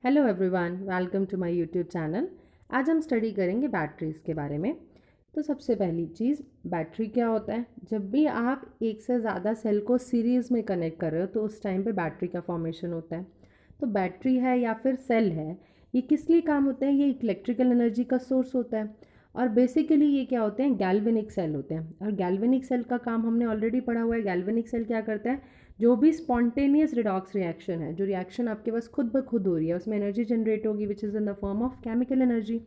Hello everyone, welcome to my YouTube channel. आज हम study करेंगे बैटरीज़ के बारे में। तो सबसे पहली चीज़, बैटरी क्या होता है। जब भी आप एक से ज़्यादा सेल को सीरीज़ में कनेक्ट कर रहे हो तो उस टाइम पे बैटरी का फॉर्मेशन होता है। तो बैटरी है या फिर सेल है, ये किस लिए काम होते हैं? ये इलेक्ट्रिकल एनर्जी का सोर्स होता है। और बेसिकली ये क्या होते हैं? गैल्वेनिक सेल होते हैं। और गैल्वेनिक सेल का काम हमने ऑलरेडी पढ़ा हुआ है। गैल्वेनिक सेल क्या करता है? जो भी स्पॉन्टेनियस रिडॉक्स रिएक्शन है, जो रिएक्शन आपके पास खुद ब खुद हो रही है, उसमें एनर्जी जनरेट होगी which is in the form of chemical energy.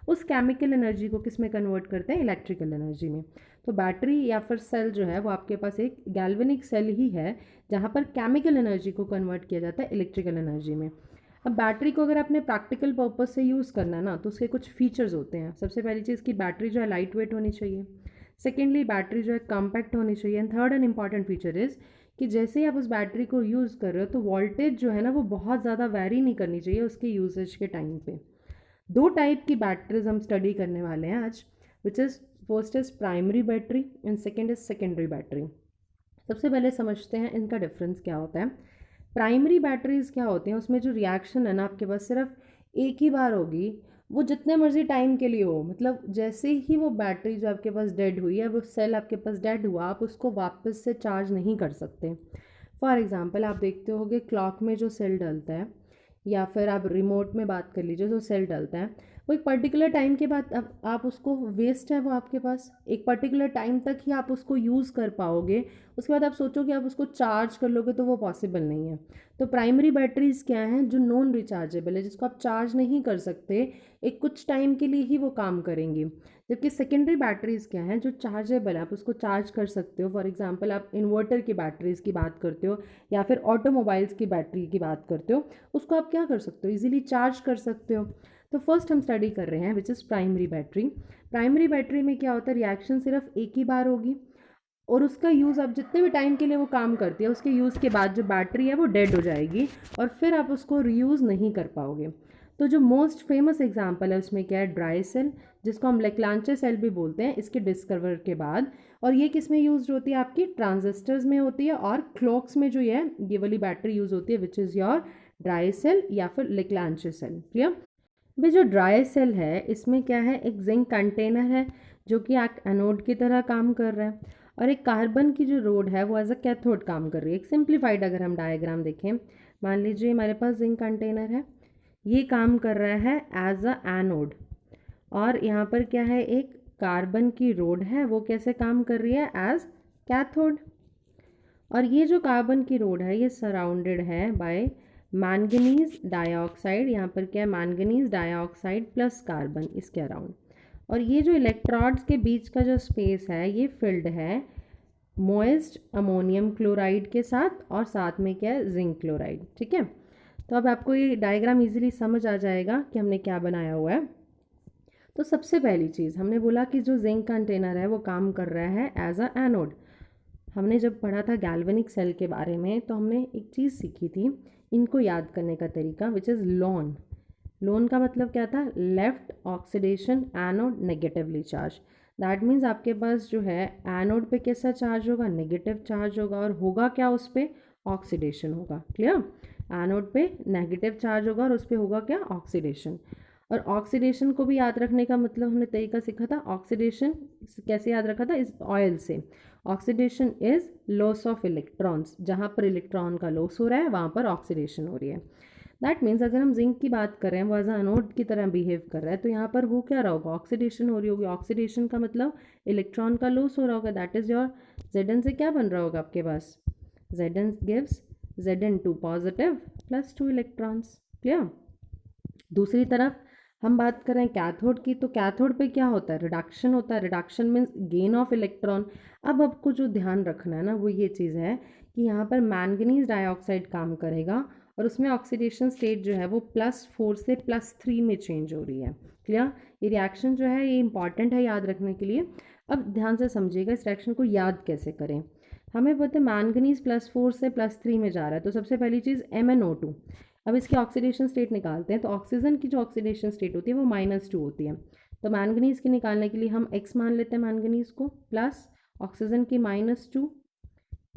उस केमिकल एनर्जी को किस में कन्वर्ट करते हैं? इलेक्ट्रिकल एनर्जी में। तो बैटरी या फिर सेल जो है वो आपके पास एक गैल्वेनिक सेल ही है, जहाँ पर केमिकल एनर्जी को कन्वर्ट किया जाता है इलेक्ट्रिकल एनर्जी में। अब बैटरी को अगर आपने प्रैक्टिकल पर्पज से यूज़ करना है ना, तो उसके कुछ फीचर्स होते हैं। सबसे पहली चीज़ कि बैटरी जो है लाइट वेट होनी चाहिए। सेकेंडली, बैटरी जो है कॉम्पैक्ट होनी चाहिए। And third and important feature is कि जैसे ही आप उस बैटरी को यूज़ कर रहे हो तो वोल्टेज जो है ना वो बहुत ज़्यादा वैरी नहीं करनी चाहिए उसके यूसेज के टाइम पे। दो टाइप की बैटरीज हम स्टडी करने वाले हैं आज, which is first is primary battery and second is secondary battery. सबसे पहले समझते हैं इनका डिफरेंस क्या होता है। प्राइमरी बैटरीज क्या होती हैं, उसमें जो रिएक्शन है ना आपके पास सिर्फ एक ही बार होगी। वो जितने मर्जी टाइम के लिए हो, मतलब जैसे ही वो बैटरी जो आपके पास डेड हुई है, वो सेल आपके पास डेड हुआ, आप उसको वापस से चार्ज नहीं कर सकते। फॉर एग्ज़ाम्पल, आप देखते होगे क्लॉक में जो सेल डलता है, या फिर आप रिमोट में बात कर लीजिए, जो सेल डलता है वो एक पर्टिकुलर टाइम के बाद आप उसको वेस्ट है, वो आपके पास एक पर्टिकुलर टाइम तक ही आप उसको यूज़ कर पाओगे। उसके बाद आप सोचो कि आप उसको चार्ज कर लोगे तो वो पॉसिबल नहीं है। तो प्राइमरी बैटरीज क्या हैं? जो नॉन रिचार्जेबल है, जिसको आप चार्ज नहीं कर सकते, एक कुछ टाइम के लिए ही वो काम करेंगी। जबकि सेकेंडरी बैटरीज क्या हैं? जो चार्जेबल है, आप उसको चार्ज कर सकते हो। फॉर एग्जांपल, आप इन्वर्टर की बैटरीज की बात करते हो या फिर ऑटोमोबाइल्स की बैटरी की बात करते हो, उसको आप क्या कर सकते हो? इजीली चार्ज कर सकते हो। तो फर्स्ट हम स्टडी कर रहे हैं which is primary battery. Primary battery में क्या होता है? रिएक्शन सिर्फ एक ही बार होगी और उसका यूज़ आप जितने भी टाइम के लिए वो काम करती है, उसके यूज़ के बाद जो बैटरी है वो डेड हो जाएगी और फिर आप उसको रीयूज़ नहीं कर पाओगे। तो जो मोस्ट फेमस एग्जांपल है उसमें क्या है? ड्राई सेल, जिसको हम लेक्लांचे सेल भी बोलते हैं इसके डिस्कवर के बाद। और ये किस में यूज होती है? आपकी ट्रांजिस्टर्स में होती है और क्लॉक्स में जो ये वाली बैटरी यूज़ होती है, which is your dry cell या फिर लेक्लांचे सेल। क्लियर? भाई, जो ड्राई सेल है इसमें क्या है? एक जिंक कंटेनर है जो कि एक एनोड की तरह काम कर रहा है, और एक कार्बन की जो रोड है वो एज अ कैथोड काम कर रही है। एक सिंप्लीफाइड अगर हम डायग्राम देखें, मान लीजिए हमारे पास जिंक कंटेनर है, ये काम कर रहा है एज अ एनोड, और यहाँ पर क्या है? एक कार्बन की रोड है, वो कैसे काम कर रही है? As cathode. और ये जो कार्बन की रोड है ये सराउंडेड है बाय मैंगनीज डाइऑक्साइड। यहाँ पर क्या है? मैंगनीज डाइऑक्साइड प्लस कार्बन इसके अराउंड। और ये जो इलेक्ट्रोड्स के बीच का जो स्पेस है ये फिल्ड है मोइस्ट अमोनियम क्लोराइड के साथ, और साथ में क्या है? Zinc chloride. ठीक है, तो अब आपको ये डायग्राम इजीली समझ आ जाएगा कि हमने क्या बनाया हुआ है। तो सबसे पहली चीज़ हमने बोला कि जो जिंक कंटेनर है वो काम कर रहा है एज अ एनोड। हमने जब पढ़ा था गैल्वेनिक सेल के बारे में तो हमने एक चीज़ सीखी थी इनको याद करने का तरीका, विच इज़ लोन। लोन का मतलब क्या था? Left oxidation anode negatively charge. That means आपके पास जो है एनोड पे कैसा चार्ज होगा? नेगेटिव चार्ज होगा, और होगा क्या उस पर? ऑक्सीडेशन होगा। क्लियर? एनोड पे नेगेटिव चार्ज होगा और उस पर होगा क्या? ऑक्सीडेशन। और ऑक्सीडेशन को भी याद रखने का मतलब हमने तरीका सीखा था। ऑक्सीडेशन कैसे याद रखा था? इस ऑयल से। Oxidation is loss of electrons, जहाँ पर इलेक्ट्रॉन का लॉस हो रहा है वहाँ पर ऑक्सीडेशन हो रही है। दैट मीन्स अगर हम जिंक की बात कर रहे हैं, वो एज एनोड की तरह बिहेव कर रहा है, तो यहाँ पर हो क्या रहा होगा? ऑक्सीडेशन हो रही होगी। ऑक्सीडेशन का मतलब इलेक्ट्रॉन का लॉस हो रहा होगा। दैट इज योर Zn से क्या बन रहा होगा आपके पास? Zn gives Zn2 positive plus 2 electrons. Clear? दूसरी तरफ हम बात करें कैथोड की, तो कैथोड पे क्या होता है? रिडक्शन होता है। Reduction means gain of electron. अब आपको जो ध्यान रखना है ना वो ये चीज़ है कि यहाँ पर मैंगनीज डाइऑक्साइड काम करेगा और उसमें ऑक्सीडेशन स्टेट जो है वो +4 से +3 में चेंज हो रही है। क्लियर? ये रिएक्शन जो है ये इंपॉर्टेंट है याद रखने के लिए। अब ध्यान से समझिएगा इस रिएक्शन को याद कैसे करें। हमें पता है मैंगनीज +4 से +3 में जा रहा है, तो सबसे पहली चीज़ MnO2। अब इसकी ऑक्सीडेशन स्टेट निकालते हैं, तो ऑक्सीजन की जो ऑक्सीडेशन स्टेट होती है वो -2 होती है। तो मैंगनीज की निकालने के लिए हम x मान लेते हैं मैंगनीज को, प्लस ऑक्सीजन की -2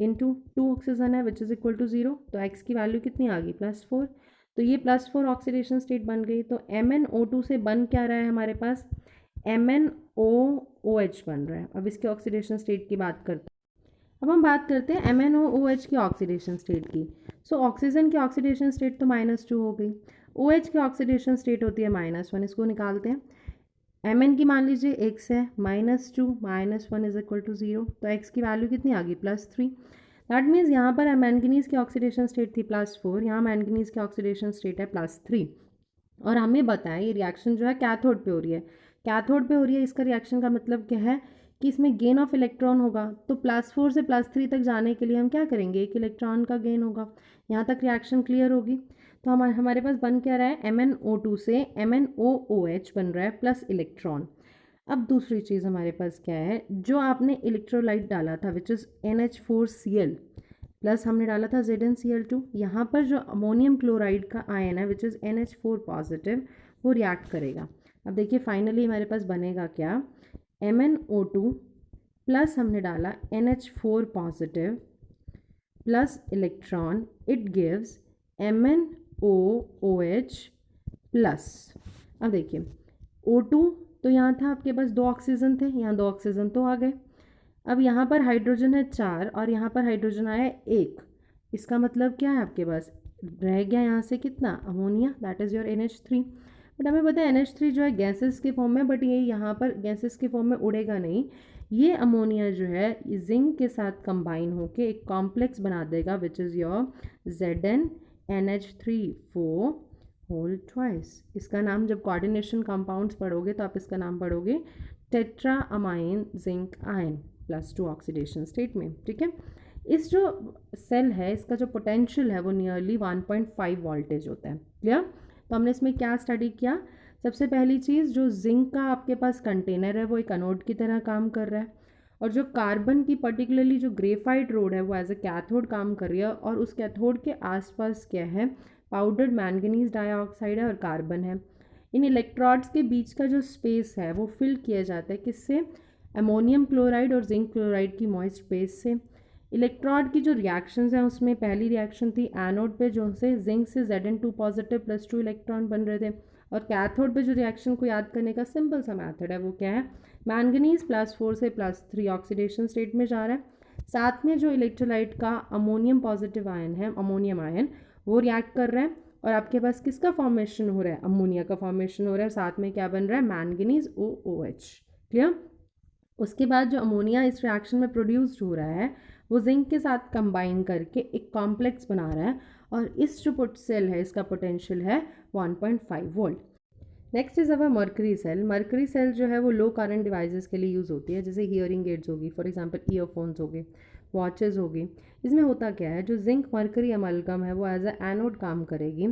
इंटू 2 ऑक्सीजन है विच इज़ इक्वल टू 0, तो x की वैल्यू कितनी आ गई? +4। तो ये +4 ऑक्सीडेशन स्टेट बन गई। तो MnO2 से बन क्या रहा है हमारे पास, MnOOH बन रहा है। अब इसके ऑक्सीडेशन स्टेट की बात करते हैं। अब हम बात करते हैं MnOOH की ऑक्सीडेशन स्टेट की। सो ऑक्सीजन की ऑक्सीडेशन स्टेट तो -2 हो गई, OH की ऑक्सीडेशन स्टेट होती है -1। इसको निकालते हैं। Mn की मान लीजिए x है, -2 -1 इज इक्वल टू 0। तो x की वैल्यू कितनी आ गई, +3। दैट मीन्स यहाँ पर मैंगनीज की ऑक्सीडेशन स्टेट थी +4, यहाँ मैंगनीज की ऑक्सीडेशन स्टेट है +3। और हमें बताएं ये रिएक्शन जो है कैथोड पे हो रही है। कैथोड पे हो रही है, इसका रिएक्शन का मतलब क्या है कि इसमें गेन ऑफ इलेक्ट्रॉन होगा। तो +4 से +3 तक जाने के लिए हम क्या करेंगे, एक इलेक्ट्रॉन का गेन होगा। यहाँ तक रिएक्शन क्लियर होगी। तो हमारे पास बन क्या रहा है, MnO2 से MnOOH बन रहा है प्लस इलेक्ट्रॉन। अब दूसरी चीज़ हमारे पास क्या है, जो आपने इलेक्ट्रोलाइट डाला था विच इज़ NH4Cl प्लस हमने डाला था ZnCl2। यहाँ पर जो अमोनियम क्लोराइड का आयन है विच इज़ NH4 पॉजिटिव, वो रिएक्ट करेगा। अब देखिए फाइनली हमारे पास बनेगा क्या, MnO2 प्लस हमने डाला NH4 positive plus electron, it gives MnOOH plus. अब देखिए O2 तो यहाँ था आपके पास 2 ऑक्सीजन थे, यहाँ 2 ऑक्सीजन तो आ गए। अब यहाँ पर हाइड्रोजन है 4 और यहाँ पर हाइड्रोजन आया 1। इसका मतलब क्या है, आपके पास रह गया यहाँ से कितना, ammonia, that is your NH3। But हमें पता है NH3 जो है गैसेस के फॉर्म में, बट ये यहाँ पर गैसेस के फॉर्म में उड़ेगा नहीं। ये अमोनिया जो है जिंक के साथ कंबाइन होके एक कॉम्प्लेक्स बना देगा which is your ZnNH3 whole twice. इसका नाम जब कोऑर्डिनेशन कंपाउंड्स पढ़ोगे तो आप इसका नाम पढ़ोगे tetra amine zinc ion +2 oxidation state में। ठीक है, इस जो सेल है इसका जो पोटेंशियल है वो नियरली 1.5 वोल्टेज होता है। क्लियर। तो हमने इसमें क्या स्टडी किया, सबसे पहली चीज़ जो जिंक का आपके पास कंटेनर है वो एक एनोड की तरह काम कर रहा है, और जो कार्बन की पर्टिकुलरली जो ग्रेफाइट रोड है वो एज अ कैथोड काम कर रही है, और उस कैथोड के आसपास क्या है, पाउडर्ड मैंगनीज डाइऑक्साइड है और कार्बन है। इन इलेक्ट्रोड्स के बीच का जो स्पेस है वो फिल किया जाता है किससे, अमोनियम क्लोराइड और जिंक क्लोराइड की मॉइस्ट बेस से। इलेक्ट्रोड की जो रिएक्शंस हैं उसमें पहली रिएक्शन थी एनोड पे, जो से जिंक से Zn2 पॉजिटिव +2 इलेक्ट्रॉन बन रहे थे, और कैथोड पे जो रिएक्शन को याद करने का सिंपल सा मेथड है वो क्या है, मैंगनीज +4 से +3 ऑक्सीडेशन स्टेट में जा रहा है। साथ में जो इलेक्ट्रोलाइट का अमोनियम पॉजिटिव आयन है, अमोनियम आयन, वो रिएक्ट कर रहा है, और आपके पास किसका फॉर्मेशन हो रहा है, अमोनिया का फॉर्मेशन हो रहा है, साथ में क्या बन रहा है, मैंगनीज OOH। क्लियर। उसके बाद जो अमोनिया इस रिएक्शन में प्रोड्यूस्ड हो रहा है वो जिंक के साथ कंबाइन करके एक कॉम्प्लेक्स बना रहा है, और इस जो सेल है इसका पोटेंशियल है 1.5 volt. Next is our mercury cell. Mercury cell जो है वो लो करंट डिवाइसेस के लिए यूज़ होती है, जैसे हियरिंग एड्स होगी, फॉर एग्जांपल ईयरफोन्स हो गए, वॉचेस होगी। इसमें होता क्या है, जो जिंक मर्करी अमलगम है वो एज अ एनोड काम करेगी,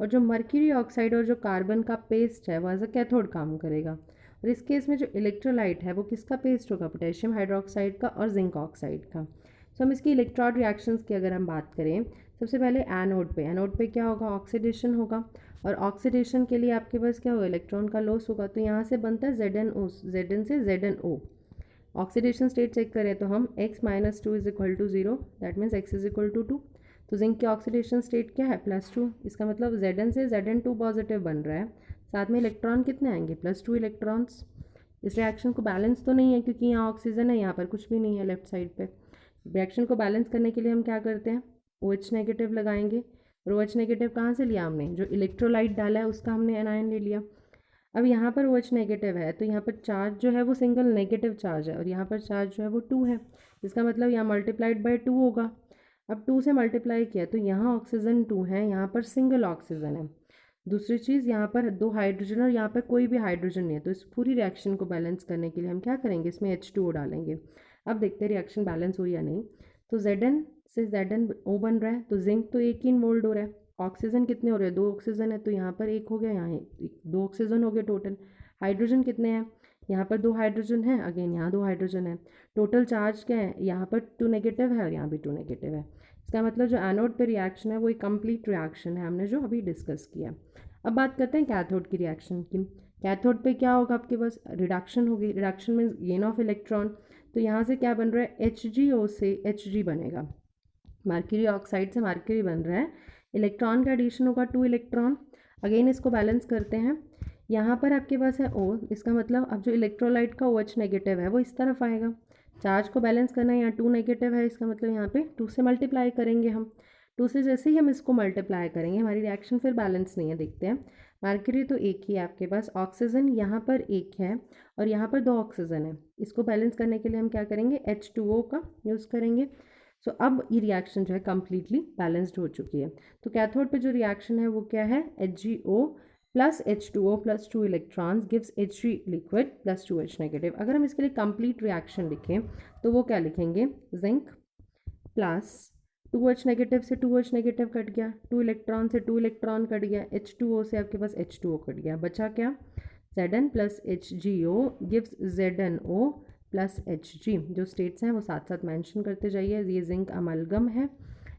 और जो मर्क्यूरी ऑक्साइड और जो कार्बन का पेस्ट है वो एज अ कैथोड काम करेगा। और इस केस में जो इलेक्ट्रोलाइट है वो किसका पेस्ट होगा, पोटेशियम हाइड्रोक्साइड का और जिंक ऑक्साइड का। सो हम इसकी इलेक्ट्रोड रिएक्शंस की अगर हम बात करें, सबसे पहले एनोड पे क्या होगा, ऑक्सीडेशन होगा, और ऑक्सीडेशन के लिए आपके पास क्या होगा, इलेक्ट्रॉन का लॉस होगा। तो यहाँ से बनता है ZnO, Zn से ZnO। ऑक्सीडेशन स्टेट चेक करें तो हम x - 2 is equal to 0, that means x is equal to 2। तो जिंक की ऑक्सीडेशन स्टेट क्या है, +2। इसका मतलब Zn से Zn2 पॉजिटिव बन रहा है, साथ में इलेक्ट्रॉन कितने आएंगे, +2 इलेक्ट्रॉन्स। इस रिएक्शन को बैलेंस तो नहीं है क्योंकि यहाँ ऑक्सीजन है, यहाँ पर कुछ भी नहीं है लेफ्ट साइड पे। रिएक्शन को बैलेंस करने के लिए हम क्या करते हैं, OH नेगेटिव लगाएंगे। और OH नेगेटिव कहाँ से लिया हमने, जो इलेक्ट्रोलाइट डाला है उसका हमने एनायन ले लिया। अब यहाँ पर OH नेगेटिव है तो यहाँ पर चार्ज जो है वो सिंगल नेगेटिव चार्ज है, और यहाँ पर चार्ज जो है वो 2 है। इसका मतलब यहाँ मल्टीप्लाइड बाय 2 होगा। अब 2 से मल्टीप्लाई किया तो यहाँ ऑक्सीजन 2 है, यहाँ पर सिंगल ऑक्सीजन है। दूसरी चीज़, यहाँ पर 2 हाइड्रोजन और यहाँ पर कोई भी हाइड्रोजन नहीं है, तो इस पूरी रिएक्शन को बैलेंस करने के लिए हम क्या करेंगे, इसमें H2O डालेंगे। अब देखते हैं रिएक्शन बैलेंस हुई या नहीं। तो Zn से ZnO बन रहा है, तो जिंक तो 1 ही इन्वॉल्व हो रहा है। ऑक्सीजन कितने हो रहे हैं, 2 ऑक्सीजन है, तो यहाँ पर 1 हो गया, यहाँ 2 ऑक्सीजन हो गए टोटल। हाइड्रोजन कितने हैं, यहाँ पर 2 हाइड्रोजन है, अगेन यहाँ 2 हाइड्रोजन है। टोटल चार्ज क्या है, यहाँ पर 2 नेगेटिव है और यहाँ भी 2 नेगेटिव है। इसका मतलब जो एनोड पे रिएक्शन है वो एक कंप्लीट रिएक्शन है, हमने जो अभी डिस्कस किया। अब बात करते हैं कैथोड की रिएक्शन की। कैथोड पे क्या होगा, आपके पास रिडक्शन होगी। Reduction means gain of electron. तो यहाँ से क्या बन रहा है, HgO से Hg बनेगा, मर्क्यूरी ऑक्साइड से मर्क्यूरी बन रहा है, इलेक्ट्रॉन का एडिशन होगा 2 इलेक्ट्रॉन। अगेन इसको बैलेंस करते हैं, यहाँ पर आपके पास है O, इसका मतलब अब जो इलेक्ट्रोलाइट का OH नेगेटिव है वो इस तरफ आएगा। चार्ज को बैलेंस करना है, यहाँ 2 नेगेटिव है, इसका मतलब यहाँ पे 2 से मल्टीप्लाई करेंगे हम। 2 से जैसे ही हम इसको मल्टीप्लाई करेंगे हमारी रिएक्शन फिर बैलेंस नहीं है। देखते हैं, मरकरी तो एक ही है आपके पास, ऑक्सीजन यहाँ पर एक है और यहाँ पर 2 ऑक्सीजन है। इसको बैलेंस करने के लिए हम क्या करेंगे, H2O का यूज़ करेंगे। सो अब ये रिएक्शन जो है कम्प्लीटली बैलेंस्ड हो चुकी है। तो कैथोड पे जो रिएक्शन है वो क्या है, HgO plus H2O plus 2 electrons gives Hg liquid plus 2H negative. अगर हम इसके लिए कंप्लीट रिएक्शन लिखें तो वो क्या लिखेंगे, जिंक प्लस 2H नेगेटिव से 2H नेगेटिव कट गया, 2 इलेक्ट्रॉन से 2 इलेक्ट्रॉन कट गया, H2O से आपके पास H2O कट गया, बचा क्या, Zn plus HgO gives ZnO plus Hg। जो स्टेट्स हैं वो साथ साथ मेंशन करते जाइए। ये जिंक अमलगम है,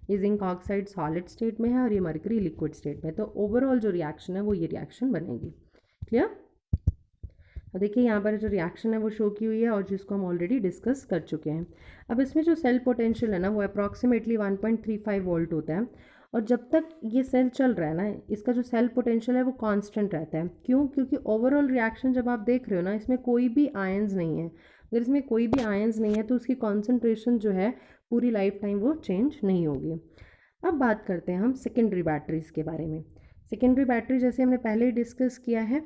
ये जिंक ऑक्साइड सॉलिड स्टेट में है और ये मरकरी लिक्विड स्टेट में। तो ओवरऑल जो रिएक्शन है वो ये रिएक्शन बनेगी। क्लियर। और देखिए यहाँ पर जो रिएक्शन है वो शो की हुई है और जिसको हम ऑलरेडी डिस्कस कर चुके हैं। अब इसमें जो सेल पोटेंशियल है ना वो अप्रॉक्सीमेटली 1.35 वोल्ट होता है और जब तक ये सेल चल रहा है ना इसका जो सेल पोटेंशियल है वो कांस्टेंट रहता है। क्यों, क्योंकि ओवरऑल रिएक्शन जब आप देख रहे हो ना इसमें कोई भी आयंस नहीं है। अगर इसमें कोई भी आयंस नहीं है तो उसकी कॉन्सेंट्रेशन जो है पूरी लाइफ टाइम वो चेंज नहीं होगी। अब बात करते हैं हम सेकेंडरी बैटरीज़ के बारे में। सेकेंडरी बैटरी जैसे हमने पहले ही डिस्कस किया है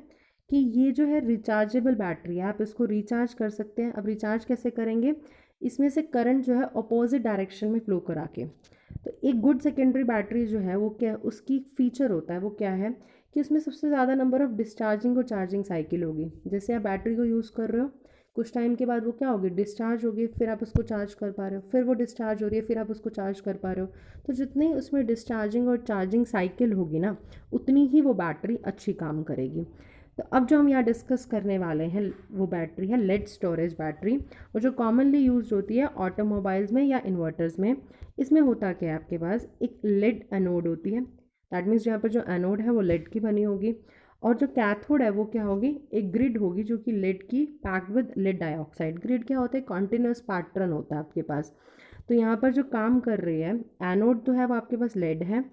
कि ये जो है रिचार्जेबल बैटरी है, आप इसको रिचार्ज कर सकते हैं। अब रिचार्ज कैसे करेंगे, इसमें से करंट जो है अपोजिट डायरेक्शन में फ्लो करा के। तो एक गुड सेकेंडरी बैटरी जो है वो क्या, उसकी फीचर होता है वो क्या है कि उसमें सबसे ज़्यादा नंबर ऑफ़ डिस्चार्जिंग और चार्जिंग साइकिल होगी। जैसे आप बैटरी को यूज़ कर रहे हो, कुछ टाइम के बाद वो क्या होगी, डिस्चार्ज होगी, फिर आप उसको चार्ज कर पा रहे हो, फिर वो डिस्चार्ज हो रही है, फिर आप उसको चार्ज कर पा रहे हो। तो जितनी उसमें डिस्चार्जिंग और चार्जिंग साइकिल होगी ना उतनी ही वो बैटरी अच्छी काम करेगी। तो अब जो हम यहाँ डिस्कस करने वाले हैं वो बैटरी है लेड स्टोरेज बैटरी, और जो कॉमनली यूज होती है ऑटोमोबाइल्स में या इन्वर्टर्स में। इसमें होता क्या है, आपके पास एक लेड एनोड होती है, दैट मीन्स यहाँ पर जो एनोड है वो लेड की बनी होगी और जो कैथोड है वो क्या होगी, एक ग्रिड होगी जो कि लेड की packed with lead dioxide. Grid क्या होता है, कॉन्टिन्यूस पैटर्न होता है आपके पास। तो यहाँ पर जो काम कर रही है एनोड तो है वो आपके पास लेड है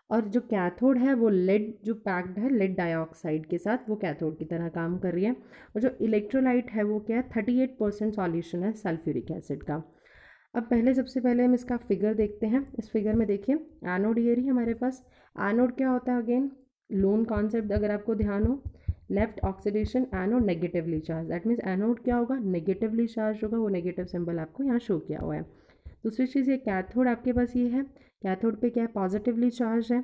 और जो कैथोड है वो लेड जो पैक्ड है लेड डाइऑक्साइड के साथ, वो कैथोड की तरह काम कर रही है। और जो इलेक्ट्रोलाइट है वो क्या है, 38% सॉल्यूशन है सल्फ्यूरिक एसिड का। अब पहले सबसे पहले हम इसका फिगर देखते हैं। इस फिगर में देखिए एनोड ये रही हमारे पास। एनोड क्या होता है, अगेन लोन कॉन्सेप्ट अगर आपको ध्यान हो, left oxidation anode negatively charge, that means anode क्या होगा, नेगेटिवली चार्ज होगा। वो नेगेटिव सिंबल आपको यहाँ शो किया हुआ है। दूसरी चीज़ ये कैथोड आपके पास ये है, कैथोड पे क्या है, पॉजिटिवली चार्ज है।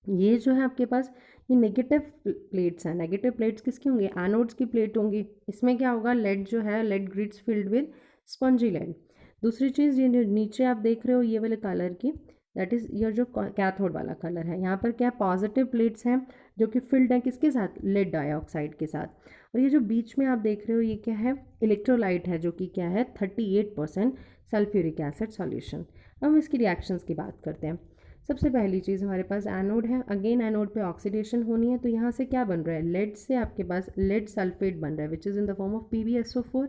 ये जो है आपके पास ये नेगेटिव प्लेट्स हैं। नेगेटिव प्लेट्स किसकी होंगी, एनोड्स की प्लेट होंगी। इसमें क्या होगा, लेड जो है lead grids filled with spongy lead. दूसरी चीज़ ये नीचे आप देख रहे हो ये वाले कलर की, दैट इज़ ये जो कैथोड वाला कलर है, यहाँ पर क्या पॉजिटिव प्लेट्स हैं जो कि फिल्ड हैं किसके साथ, लेड डाइऑक्साइड के साथ। और ये जो बीच में आप देख रहे हो ये क्या है, इलेक्ट्रोलाइट है जो कि क्या है 38% सल्फ्यूरिक एसिड सॉल्यूशन। अब हम इसकी रिएक्शंस की बात करते हैं। सबसे पहली चीज़ हमारे पास एनोड है, अगेन एनोड पे ऑक्सीडेशन होनी है तो यहाँ से क्या बन रहा है, लेड से आपके पास लेड सल्फेट बन रहा है which is in the form of PbSO4।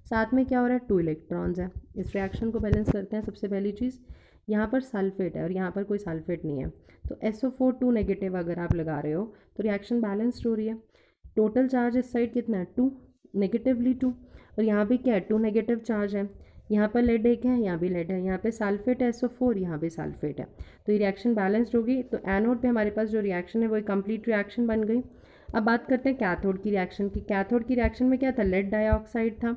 साथ में क्या हो रहा है, 2 इलेक्ट्रॉन्स है। इस रिएक्शन को बैलेंस करते हैं। सबसे पहली चीज़ यहाँ पर सल्फेट है और यहाँ पर कोई सल्फेट नहीं है, तो SO4 2 नेगेटिव अगर आप लगा रहे हो तो रिएक्शन बैलेंस्ड हो रही है। टोटल चार्ज इस साइड कितना है, 2 नेगेटिवली 2, और यहाँ भी क्या है 2 नेगेटिव चार्ज है। यहाँ पर लेड एक है, यहाँ भी लेड है, यहाँ पे सल्फेट है SO4, यहाँ भी सल्फेट है। तो ये रिएक्शन बैलेंस्ड होगी। तो एनोड पे हमारे पास जो रिएक्शन है वो एक कंप्लीट रिएक्शन बन गई। अब बात करते हैं कैथोड की रिएक्शन की। कैथोड की रिएक्शन में क्या था, लेड डाइऑक्साइड था।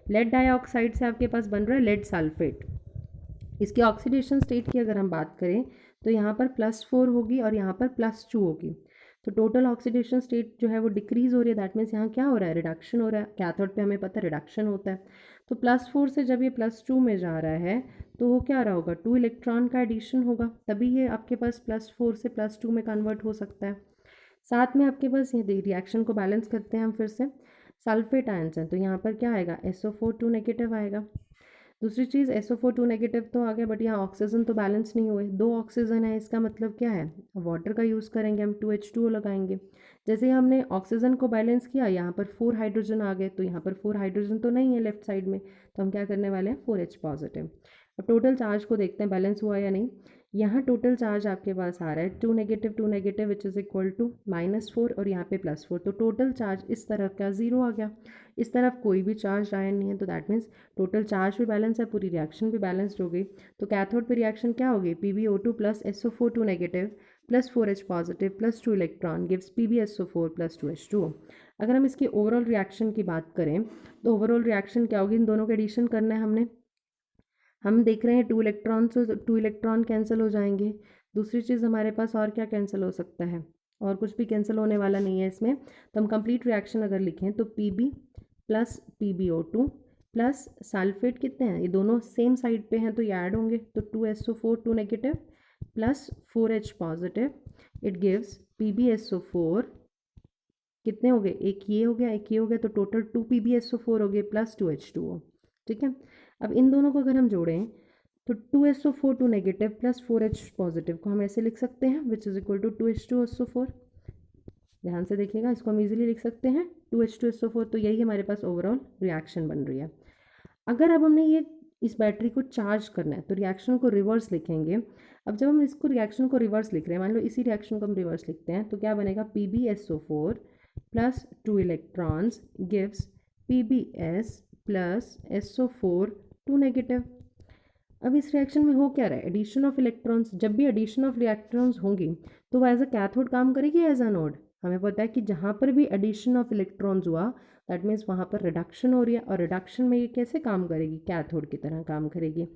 लेड डाइऑक्साइड से आपके पास बन रहा है लेड सल्फेट। इसकी ऑक्सीडेशन स्टेट की अगर हम बात करें तो यहाँ पर +4 होगी और यहाँ पर +2 होगी। तो टोटल ऑक्सीडेशन स्टेट जो है वो डिक्रीज़ हो रही है, दैट मीन्स यहाँ क्या हो रहा है, रिडक्शन हो रहा है। कैथोड पे हमें पता है रिडक्शन होता है। तो +4 से जब ये +2 में जा रहा है तो वो क्या रहा होगा, 2 इलेक्ट्रॉन का एडिशन होगा, तभी ये आपके पास +4 से +2 में कन्वर्ट हो सकता है। साथ में आपके पास ये रिएक्शन को बैलेंस करते हैं हम फिर से, सल्फेट आयंस हैं तो यहाँ पर क्या आएगा, SO4 2 नेगेटिव आएगा। दूसरी चीज़ SO4 2 नेगेटिव तो आ गया, बट यहाँ ऑक्सीजन तो बैलेंस नहीं हुए, 2 ऑक्सीजन है। इसका मतलब क्या है, वाटर का यूज़ करेंगे हम, 2H2O लगाएंगे। जैसे ही हमने ऑक्सीजन को बैलेंस किया यहाँ पर 4 हाइड्रोजन आ गए, तो यहाँ पर 4 हाइड्रोजन तो नहीं है लेफ्ट साइड में, तो हम क्या करने वाले हैं 4H पॉजिटिव। अब टोटल चार्ज को देखते हैं बैलेंस हुआ या नहीं। यहाँ टोटल चार्ज आपके पास आ रहा है 2 negative which is equal to -4 और यहाँ पे +4, तो टोटल चार्ज इस तरफ का 0 आ गया। इस तरफ कोई भी चार्ज आया नहीं है, तो दैट मीन्स टोटल चार्ज भी बैलेंस है, पूरी रिएक्शन भी बैलेंस्ड हो गई। तो कैथोड पे रिएक्शन क्या होगी, PbO2 + SO4 2 negative + 4H positive + 2 electron gives PbSO4 + 2H2O। अगर हम इसकी ओवरऑल रिएक्शन की बात करें तो ओवरऑल रिएक्शन क्या होगी, इन दोनों का एडिशन करना है हमने। हम देख रहे हैं 2 इलेक्ट्रॉन, तो 2 इलेक्ट्रॉन कैंसिल हो जाएंगे। दूसरी चीज़ हमारे पास और क्या कैंसिल हो सकता है, और कुछ भी कैंसिल होने वाला नहीं है इसमें। तो हम कंप्लीट रिएक्शन अगर लिखें तो Pb + PbO2 प्लस सल्फेट कितने हैं, ये दोनों सेम साइड पे हैं तो ये ऐड होंगे, तो 2SO4 2 negative + 4H positive, it gives PbSO4 कितने हो गए, एक ये हो गया एक ये हो गया, तो टोटल 2 PbSO4 हो गए + 2H2O। ठीक है, अब इन दोनों को अगर हम जोड़ें तो 2SO4 2 नेगेटिव + 4H पॉजिटिव को हम ऐसे लिख सकते हैं which is equal to 2H2SO4। ध्यान से देखिएगा, इसको हम इजीली लिख सकते हैं 2H2SO4, तो यही हमारे पास ओवरऑल रिएक्शन बन रही है। अगर अब हमने ये इस बैटरी को चार्ज करना है तो रिएक्शन को रिवर्स लिखेंगे। अब जब हम इसको रिएक्शन को रिवर्स लिख रहे हैं, मान लो इसी रिएक्शन को हम रिवर्स लिखते हैं, तो क्या बनेगा, PbSO4 + 2 electrons gives PbS + SO4 2 negative. अब इस रिएक्शन में हो क्या रहा है, एडिशन ऑफ इलेक्ट्रॉन्स। जब भी एडिशन ऑफ इलेक्ट्रॉन्स होंगी तो वो एज अ कैथोड काम करेगी एज अ एनोड। हमें पता है कि जहाँ पर भी एडिशन ऑफ इलेक्ट्रॉन्स हुआ दैट मीन्स वहाँ पर रिडक्शन हो रही है, और रिडक्शन में ये कैसे काम करेगी, कैथोड की तरह काम करेगी।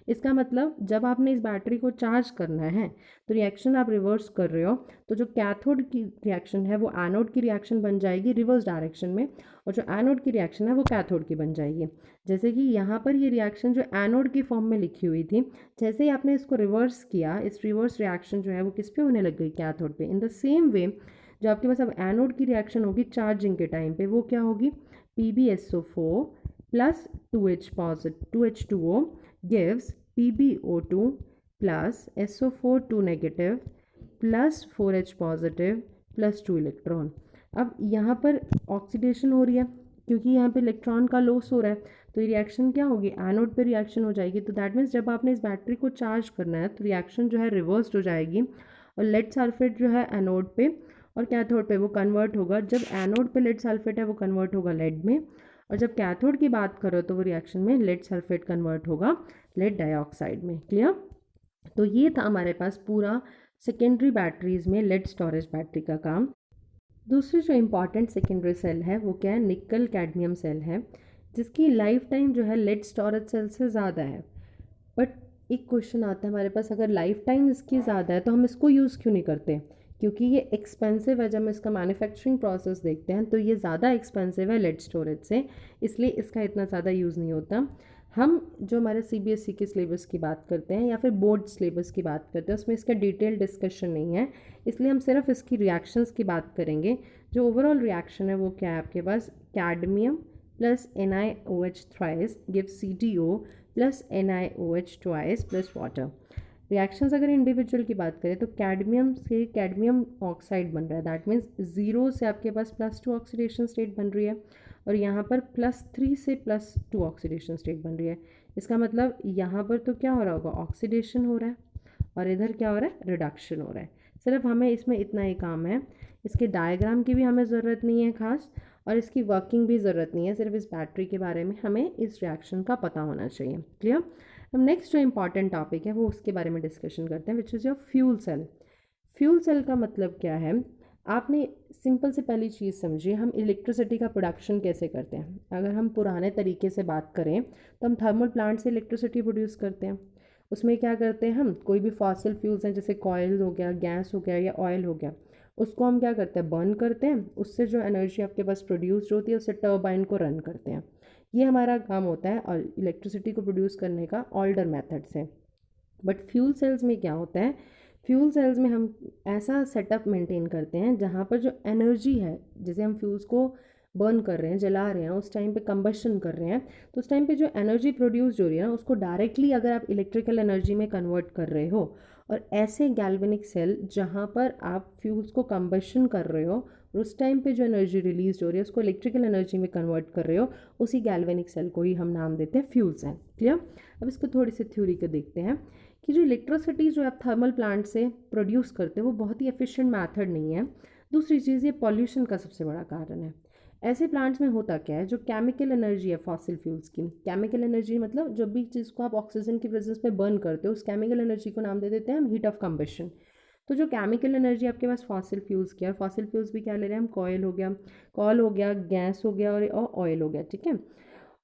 इसका मतलब जब आपने इस बैटरी को चार्ज करना है तो रिएक्शन आप रिवर्स कर रहे हो, तो जो कैथोड की रिएक्शन है वो एनोड की रिएक्शन बन जाएगी रिवर्स डायरेक्शन में, और जो एनोड की रिएक्शन है वो कैथोड की बन जाएगी। जैसे कि यहाँ पर ये रिएक्शन जो एनोड की फॉर्म में लिखी हुई थी, जैसे ही आपने इसको रिवर्स किया, इस रिवर्स रिएक्शन जो है वो किस पे होने लग गई, कैथोड पे। इन द सेम वे जो आपके पास अब एनोड की रिएक्शन होगी चार्जिंग के टाइम पे, वो क्या होगी, PbSO4 + 2H positive 2H2O gives PbO2 + SO4 2 negative + 4H positive + 2 electron. अब यहाँ पर ऑक्सीडेशन हो रही है क्योंकि यहाँ पे इलेक्ट्रॉन का लॉस हो रहा है, तो ये रिएक्शन क्या होगी, एनोड पे रिएक्शन हो जाएगी। तो दैट मीन्स जब आपने इस बैटरी को चार्ज करना है तो रिएक्शन जो है रिवर्स्ड हो जाएगी, और लेड सल्फेट जो है एनोड पे और कैथोड पे वो कन्वर्ट होगा। जब एनोड पे लेड सल्फेट है वो कन्वर्ट होगा लेड में, और जब कैथोड की बात करो तो वो रिएक्शन में लेड सल्फेट कन्वर्ट होगा लेड डाइऑक्साइड में। क्लियर। तो ये था हमारे पास पूरा सेकेंडरी बैटरीज में लेड स्टोरेज बैटरी का काम। दूसरी जो इम्पॉर्टेंट सेकेंडरी सेल है वो क्या है, निकल कैडमियम सेल है, जिसकी लाइफ टाइम जो है लेड स्टोरेज सेल से ज़्यादा है। बट एक क्वेश्चन आता है हमारे पास, अगर लाइफ टाइम इसकी ज़्यादा है तो हम इसको यूज़ क्यों नहीं करते, क्योंकि ये एक्सपेंसिव है। जब हम इसका मैन्युफैक्चरिंग प्रोसेस देखते हैं तो ये ज़्यादा एक्सपेंसिव है लेड स्टोरेज से, इसलिए इसका इतना ज़्यादा यूज़ नहीं होता। हम जो हमारे CBSE के सिलेबस की बात करते हैं या फिर बोर्ड सिलेबस की बात करते हैं उसमें इसका डिटेल डिस्कशन नहीं है, इसलिए हम सिर्फ इसकी रिएक्शंस की बात करेंगे। जो ओवरऑल रिएक्शन है वो क्या है आपके पास, cadmium + NiOH thrice gives CdO + NiOH twice + water. Reactions अगर इंडिविजुअल की बात करें तो कैडमियम से कैडमियम ऑक्साइड बन रहा है, दैट मीन्स 0 से आपके पास +2 ऑक्सीडेशन स्टेट बन रही है, और यहाँ पर +3 से +2 ऑक्सीडेशन स्टेट बन रही है। इसका मतलब यहाँ पर तो क्या हो रहा होगा, ऑक्सीडेशन हो रहा है, और इधर क्या हो रहा है, रिडक्शन हो रहा है। सिर्फ हमें इसमें इतना ही काम है, इसके डायग्राम की भी हमें ज़रूरत नहीं है खास, और इसकी वर्किंग भी ज़रूरत नहीं है, सिर्फ इस बैटरी के बारे में हमें इस रिएक्शन का पता होना चाहिए। क्लियर। अब नेक्स्ट जो इंपॉर्टेंट टॉपिक है वो उसके बारे में डिस्कशन करते हैं, which is your fuel cell. Fuel cell का मतलब क्या है, आपने सिंपल से पहली चीज़ समझिए, हम इलेक्ट्रिसिटी का प्रोडक्शन कैसे करते हैं। अगर हम पुराने तरीके से बात करें तो हम थर्मल प्लांट से इलेक्ट्रिसिटी प्रोड्यूस करते हैं। उसमें क्या करते हैं, हम कोई भी फॉसिल फ्यूल्स हैं जैसे कॉयल हो गया, गैस हो गया या ऑयल हो गया, उसको हम क्या करते हैं, बर्न करते हैं, उससे जो एनर्जी आपके पास प्रोड्यूस होती है उससे टर्बाइन को रन करते हैं। ये हमारा काम होता है और इलेक्ट्रिसिटी को प्रोड्यूस करने का ओल्डर मेथड से। बट फ्यूल सेल्स में क्या होता है, फ्यूल सेल्स में हम ऐसा सेटअप मेंटेन करते हैं जहाँ पर जो एनर्जी है, जैसे हम फ्यूल्स को बर्न कर रहे हैं, जला रहे हैं, उस टाइम पे कंबशन कर रहे हैं, तो उस टाइम पे जो एनर्जी प्रोड्यूस हो रही है ना उसको डायरेक्टली अगर आप इलेक्ट्रिकल एनर्जी में कन्वर्ट कर रहे हो, और ऐसे गैल्वेनिक सेल जहाँ पर आप फ्यूल्स को कंबशन कर रहे हो और उस टाइम पे जो एनर्जी रिलीज हो रही है उसको इलेक्ट्रिकल एनर्जी में कन्वर्ट कर रहे हो, उसी गैल्वेनिक सेल को ही हम नाम देते हैं फ्यूल सेल। क्लियर। अब इसको थोड़ी सी थ्योरी को देखते हैं कि जो इलेक्ट्रिसिटी जो आप थर्मल प्लांट से प्रोड्यूस करते हो वो बहुत ही एफिशिएंट मेथड नहीं है। दूसरी चीज़, ये पॉल्यूशन का सबसे बड़ा कारण है। ऐसे प्लांट्स में होता क्या है, जो केमिकल एनर्जी है फॉसिल फ्यूल्स की, केमिकल एनर्जी मतलब जब भी चीज़ को आप ऑक्सीजन की प्रेजेंस में बर्न करते हो उस केमिकल एनर्जी को नाम दे देते हैं हम हीट ऑफ कंबशन। तो जो केमिकल एनर्जी आपके पास फॉसिल फ्यूल्स की है, और फॉसिल फ्यूल्स भी क्या ले रहे हैं हम, कॉयल हो गया, गैस हो गया और ऑयल हो गया, ठीक है।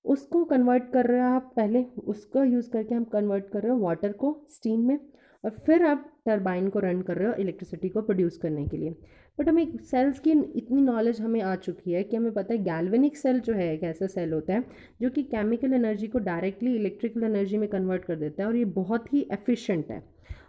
उसको कन्वर्ट कर रहे हो आप, पहले उसको यूज़ करके हम कन्वर्ट कर रहे हो वाटर को स्टीम में, और फिर आप टरबाइन को रन कर रहे हो इलेक्ट्रिसिटी को प्रोड्यूस करने के लिए। बट हमें सेल्स की इतनी नॉलेज हमें आ चुकी है कि हमें पता है गैल्वेनिक सेल जो है एक ऐसा सेल होता है जो कि केमिकल एनर्जी को डायरेक्टली इलेक्ट्रिकल एनर्जी में कन्वर्ट कर देता है, और ये बहुत ही एफिशिएंट है।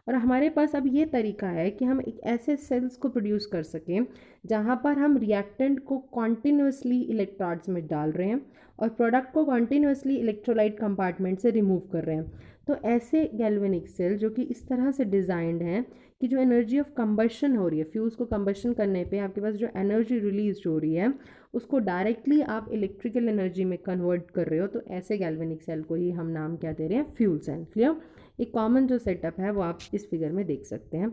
और हमारे पास अब ये तरीका है कि हम एक ऐसे सेल्स को प्रोड्यूस कर सकें जहाँ पर हम रिएक्टेंट को कॉन्टिन्यूसली इलेक्ट्रोड्स में डाल रहे हैं और प्रोडक्ट को कॉन्टिन्यूसली इलेक्ट्रोलाइट कंपार्टमेंट से रिमूव कर रहे हैं। तो ऐसे गैल्वेनिक सेल जो कि इस तरह से डिज़ाइंड हैं कि जो एनर्जी ऑफ कंबशन हो रही है, फ्यूज़ को कंबशन करने पे आपके पास जो एनर्जी रिलीज हो रही है उसको डायरेक्टली आप इलेक्ट्रिकल एनर्जी में कन्वर्ट कर रहे हो, तो ऐसे गैल्वेनिक सेल को ही हम नाम क्या दे रहे हैं, फ्यूल सेल। क्लियर? एक कॉमन जो सेटअप है वो आप इस फिगर में देख सकते हैं।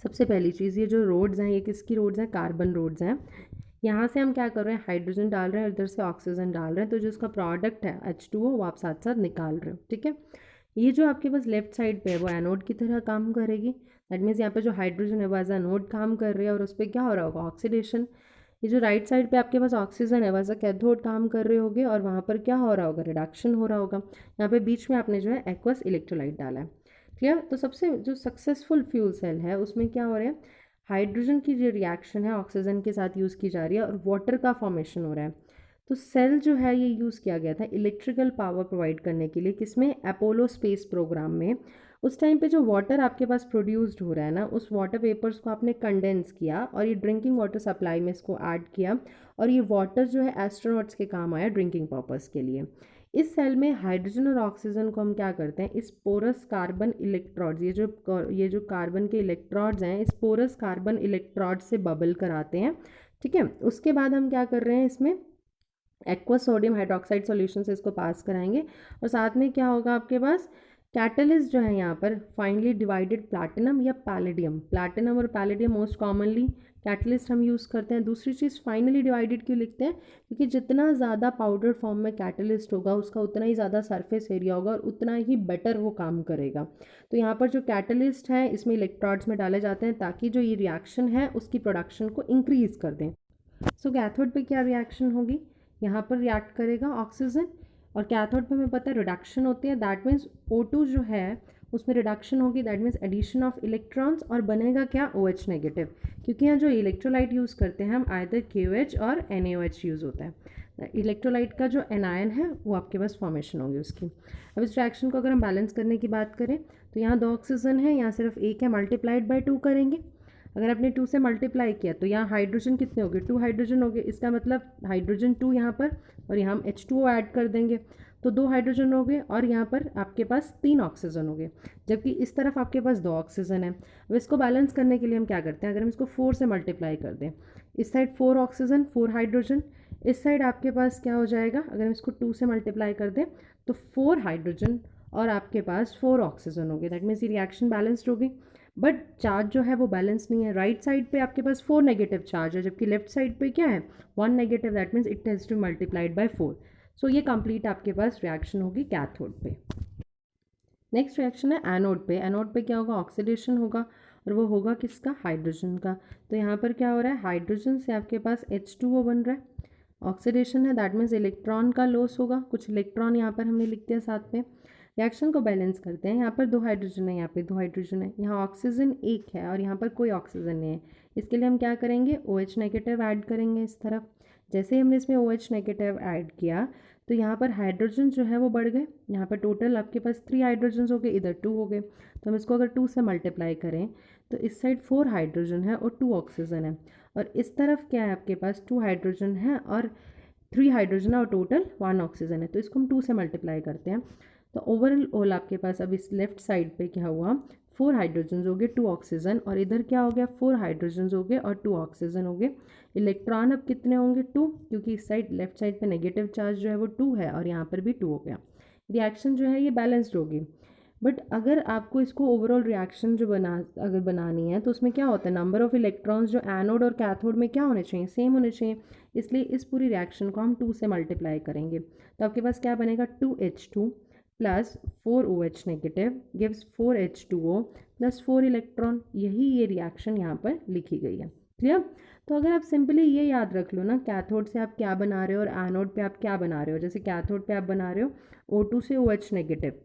सबसे पहली चीज़, ये जो रोड्स हैं ये किसकी रोड्स हैं, कार्बन रोड्स हैं। यहाँ से हम क्या कर रहे हैं, हाइड्रोजन डाल रहे हैं और इधर से ऑक्सीजन डाल रहे हैं, तो जो उसका प्रोडक्ट है H2O वो आप साथ साथ निकाल रहे हो, ठीक है। ये जो आपके पास लेफ्ट साइड पे है वो एनोड की तरह काम करेगी। दैट मीन्स यहाँ पे जो हाइड्रोजन है वो एज एनोड काम कर रही है और उस पर क्या हो रहा होगा, ऑक्सीडेशन। ये जो राइट साइड पे आपके पास ऑक्सीजन है वह एज अ कैथोड काम कर रहे होगे और वहाँ पर क्या हो रहा होगा, रिडक्शन हो रहा होगा। यहाँ पे बीच में आपने जो है एक्वस इलेक्ट्रोलाइट डाला है। क्लियर? तो सबसे जो सक्सेसफुल फ्यूल सेल है उसमें क्या हो रहा है, हाइड्रोजन की जो रिएक्शन है ऑक्सीजन के साथ यूज़ की जा रही है और वाटर का फॉर्मेशन हो रहा है। तो सेल जो है ये यूज़ किया गया था इलेक्ट्रिकल पावर प्रोवाइड करने के लिए, किसमें, अपोलो स्पेस प्रोग्राम में। उस टाइम पे जो वाटर आपके पास प्रोड्यूस्ड हो रहा है ना, उस वाटर वेपर्स को आपने कंडेंस किया और ये ड्रिंकिंग वाटर सप्लाई में इसको ऐड किया, और ये वाटर जो है एस्ट्रोनॉट्स के काम आया ड्रिंकिंग पर्पस के लिए। इस सेल में हाइड्रोजन और ऑक्सीजन को हम क्या करते हैं, इस पोरस कार्बन इलेक्ट्रॉड्स, ये जो कार्बन के इलेक्ट्रॉड्स हैं इस पोरस कार्बन इलेक्ट्रॉड से बबल कराते हैं, ठीक है। उसके बाद हम क्या कर रहे हैं, इसमें एक्वस सोडियम हाइड्रोक्साइड सॉल्यूशन से इसको पास कराएंगे, और साथ में क्या होगा आपके पास, कैटलिस्ट जो है यहाँ पर फाइनली डिवाइडेड प्लैटिनम या पैलेडियम, प्लैटिनम और पैलेडियम मोस्ट कॉमनली कैटलिस्ट हम यूज़ करते हैं। दूसरी चीज़, फाइनली डिवाइडेड क्यों लिखते हैं, क्योंकि जितना ज़्यादा पाउडर फॉर्म में कैटलिस्ट होगा उसका उतना ही ज़्यादा सरफेस एरिया होगा और उतना ही बेटर वो काम करेगा। तो यहाँ पर जो कैटलिस्ट है इसमें इलेक्ट्रॉड्स में डाले जाते हैं ताकि जो ये रिएक्शन है उसकी प्रोडक्शन को इंक्रीज़ कर दें। सो कैथोड पे क्या रिएक्शन होगी, यहाँ पर रिएक्ट करेगा ऑक्सीजन, और कैथोड पे हमें पता है रिडक्शन होती है, दैट मीन्स O2 जो है उसमें रिडक्शन होगी, that means addition of electrons, और बनेगा क्या, OH नेगेटिव, क्योंकि यहाँ जो इलेक्ट्रोलाइट यूज़ करते हैं हम आइदर KOH और NaOH यूज़ होता है। इलेक्ट्रोलाइट का जो एनायन है वो आपके पास फॉर्मेशन होगी उसकी। अब इस रिएक्शन को अगर हम बैलेंस करने की बात करें तो यहाँ 2 ऑक्सीजन है, यहाँ सिर्फ एक है, मल्टीप्लाइड बाय 2 करेंगे। अगर आपने 2 से मल्टीप्लाई किया तो यहाँ हाइड्रोजन कितने हो गए, 2 हाइड्रोजन हो गए, इसका मतलब हाइड्रोजन 2 यहाँ पर, और यहाँ हम H2O ऐड कर देंगे तो 2 हाइड्रोजन हो गए, और यहाँ पर आपके पास 3 ऑक्सीजन हो गए, जबकि इस तरफ आपके पास 2 ऑक्सीजन है। अब इसको बैलेंस करने के लिए हम क्या करते हैं, अगर हम इसको 4 से मल्टीप्लाई कर दें, इस साइड 4 ऑक्सीजन 4 हाइड्रोजन, इस साइड आपके पास क्या हो जाएगा, अगर हम इसको 2 से मल्टीप्लाई कर दें तो 4 हाइड्रोजन और आपके पास 4 ऑक्सीजन हो गए, दैट मीन्स ये रिएक्शन बैलेंस्ड होगी। बट चार्ज जो है वो बैलेंस नहीं है, राइट साइड पे आपके पास 4 नेगेटिव चार्ज है जबकि लेफ्ट साइड पे क्या है, 1 negative, that means it has two multiplied by 4। सो ये कंप्लीट आपके पास रिएक्शन होगी कैथोड पे। नेक्स्ट रिएक्शन है एनोड पे। एनोड पे क्या होगा, ऑक्सीडेशन होगा, और वो होगा किसका, हाइड्रोजन का। तो यहाँ पर क्या हो रहा है, हाइड्रोजन से आपके पास H2O बन रहा है, ऑक्सीडेशन है, दैट मीन्स इलेक्ट्रॉन का लॉस होगा, कुछ इलेक्ट्रॉन यहाँ पर हमने लिख दिया साथ में। रिएक्शन को बैलेंस करते हैं, यहाँ पर 2 हाइड्रोजन है, यहाँ पे 2 हाइड्रोजन है, यहाँ ऑक्सीजन 1 है और यहाँ पर कोई ऑक्सीजन नहीं है। इसके लिए हम क्या करेंगे, OH नेगेटिव ऐड करेंगे इस तरफ। जैसे ही हमने इसमें OH नेगेटिव ऐड किया तो यहाँ पर हाइड्रोजन जो है वो बढ़ गए, यहाँ पर टोटल आपके पास 3 हाइड्रोजन हो गए, इधर 2 हो गए। तो हम इसको अगर 2 से मल्टीप्लाई करें तो इस साइड 4 हाइड्रोजन है और 2 ऑक्सीजन है, और इस तरफ क्या है आपके पास 2 हाइड्रोजन है और 3 हाइड्रोजन है और टोटल 1 ऑक्सीजन है। तो इसको हम 2 से मल्टीप्लाई करते हैं तो ओवरऑल आपके पास अब इस लेफ्ट साइड पे क्या हुआ, 4 हाइड्रोजन हो गए, 2 ऑक्सीजन, और इधर क्या हो गया, 4 हाइड्रोजन हो गए और 2 ऑक्सीजन हो गए। इलेक्ट्रॉन अब कितने होंगे, 2, क्योंकि इस साइड लेफ्ट साइड पे नेगेटिव चार्ज जो है वो 2 है और यहाँ पर भी 2 हो गया। रिएक्शन जो है ये बैलेंस्ड होगी। बट अगर आपको इसको ओवरऑल रिएक्शन जो अगर बनानी है तो उसमें क्या होता है, नंबर ऑफ़ इलेक्ट्रॉन्स जो एनोड और कैथोड में क्या होने चाहिए, सेम होने चाहिए। इसलिए इस पूरी रिएक्शन को हम 2 से मल्टीप्लाई करेंगे, तो आपके पास क्या बनेगा, 2H2 plus 4OH negative gives 4H2O plus 4 electron. यही ये रिएक्शन यहाँ पर लिखी गई है। क्लियर। तो अगर आप सिंपली ये याद रख लो ना, कैथोड से आप क्या बना रहे हो और एनोड पे आप क्या बना रहे हो। जैसे कैथोड पे आप बना रहे हो O2 से OH नेगेटिव,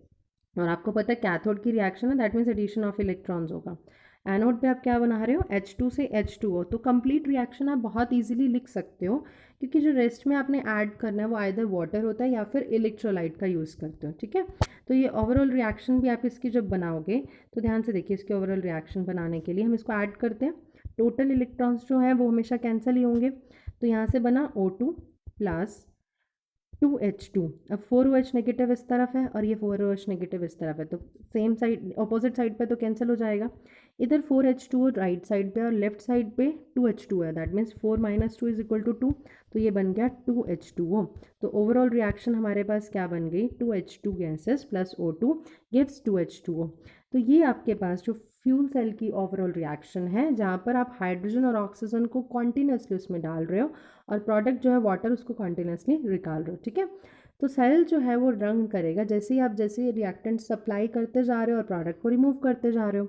और आपको पता है कैथोड की रिएक्शन है, that means addition of electrons होगा। एनोड पे आप क्या बना रहे हो, H2 से H2O। तो कंप्लीट रिएक्शन आप बहुत इजीली लिख सकते हो, क्योंकि जो रेस्ट में आपने ऐड करना है वो आइदर वाटर होता है या फिर इलेक्ट्रोलाइट का यूज़ करते हो। ठीक है। तो ये ओवरऑल रिएक्शन भी आप इसकी जब बनाओगे तो ध्यान से देखिए, इसके ओवरऑल रिएक्शन बनाने के लिए हम इसको ऐड करते हैं। टोटल इलेक्ट्रॉन्स जो है वो हमेशा कैंसिल ही होंगे। तो यहाँ से बना O2 प्लस 2H2। अब 4OH नेगेटिव इस तरफ है और ये 4OH नेगेटिव इस तरफ है, तो सेम साइड अपोजिट साइड पे तो कैंसिल हो जाएगा। इधर 4H2 राइट साइड पे और लेफ्ट साइड पे 2H2 है, दैट मीन्स 4 - 2 = 2, तो ये बन गया 2H2O। तो ओवरऑल रिएक्शन हमारे पास क्या बन गई, 2H2 gases plus O2 gives 2H2O। तो ये आपके पास जो फ्यूल सेल की ओवरऑल रिएक्शन है, जहाँ पर आप हाइड्रोजन और ऑक्सीजन को कॉन्टीन्यूसली उसमें डाल रहे हो और प्रोडक्ट जो है वाटर उसको कॉन्टीन्यूसली निकाल रहे हो। ठीक है। तो सेल जो है वो रन करेगा जैसे ही आप जैसे रिएक्टेंट सप्लाई करते जा रहे हो और प्रोडक्ट को रिमूव करते जा रहे हो।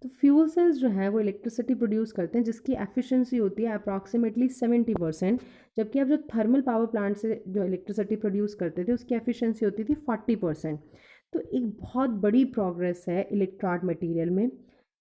तो फ्यूल सेल्स जो हैं वो इलेक्ट्रिसिटी प्रोड्यूस करते हैं जिसकी एफिशिएंसी होती है अप्रॉक्सीमेटली 70%, जबकि आप जो थर्मल पावर प्लांट से जो इलेक्ट्रिसिटी प्रोड्यूस करते थे उसकी एफिशिएंसी होती थी 40%। तो एक बहुत बड़ी प्रोग्रेस है इलेक्ट्रोड मटेरियल में,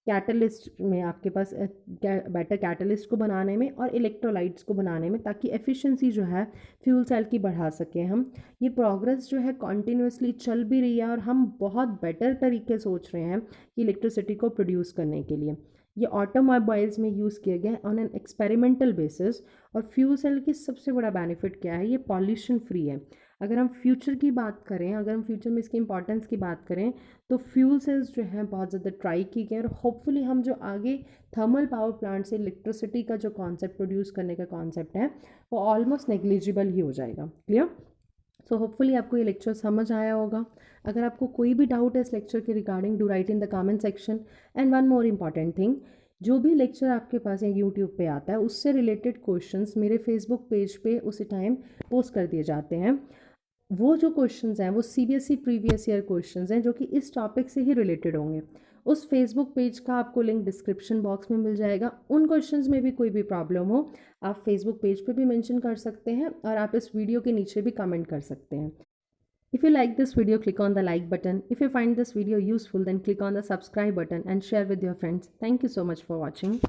कैटलिस्ट में आपके पास बेटर कैटलिस्ट को बनाने में और इलेक्ट्रोलाइट्स को बनाने में, ताकि एफिशिएंसी जो है फ्यूल सेल की बढ़ा सकें हम। ये प्रोग्रेस जो है कॉन्टीन्यूसली चल भी रही है और हम बहुत बेटर तरीके सोच रहे हैं कि इलेक्ट्रिसिटी को प्रोड्यूस करने के लिए। ये ऑटोमोबाइल्स में यूज़ किए गए ऑन एन एक्सपेरिमेंटल बेसिस। और फ्यूल सेल की सबसे बड़ा बेनिफिट क्या है, ये पॉल्यूशन फ्री है। अगर हम फ्यूचर की बात करें, अगर हम फ्यूचर में इसकी इंपॉर्टेंस की बात करें, तो फ्यूल सेल्स जो हैं बहुत ज़्यादा ट्राई की गए और होपफुली हम जो आगे थर्मल पावर प्लांट से इलेक्ट्रिसिटी का जो कॉन्सेप्ट प्रोड्यूस करने का कॉन्सेप्ट है वो ऑलमोस्ट नेग्लिजिबल ही हो जाएगा। क्लियर। सो होपफुली आपको ये लेक्चर समझ आया होगा। अगर आपको कोई भी डाउट है इस लेक्चर के regarding, do right in the comment section. And one more important thing, जो भी लेक्चर आपके पास या यूट्यूब पे आता है उससे रिलेटेड क्वेश्चंस मेरे फेसबुक पेज पे उसी टाइम पोस्ट कर दिए जाते हैं। वो जो क्वेश्चंस हैं वो CBSE प्रीवियस ईयर क्वेश्चंस हैं जो कि इस टॉपिक से ही रिलेटेड होंगे। उस फेसबुक पेज का आपको लिंक डिस्क्रिप्शन बॉक्स में मिल जाएगा। उन क्वेश्चंस में भी कोई भी प्रॉब्लम हो आप फेसबुक पेज पे भी मेंशन कर सकते हैं और आप इस वीडियो के नीचे भी कमेंट कर सकते हैं। If you like this video, click on the like button. If you find this video useful, then click on the subscribe button and share with your friends. Thank you so much for watching.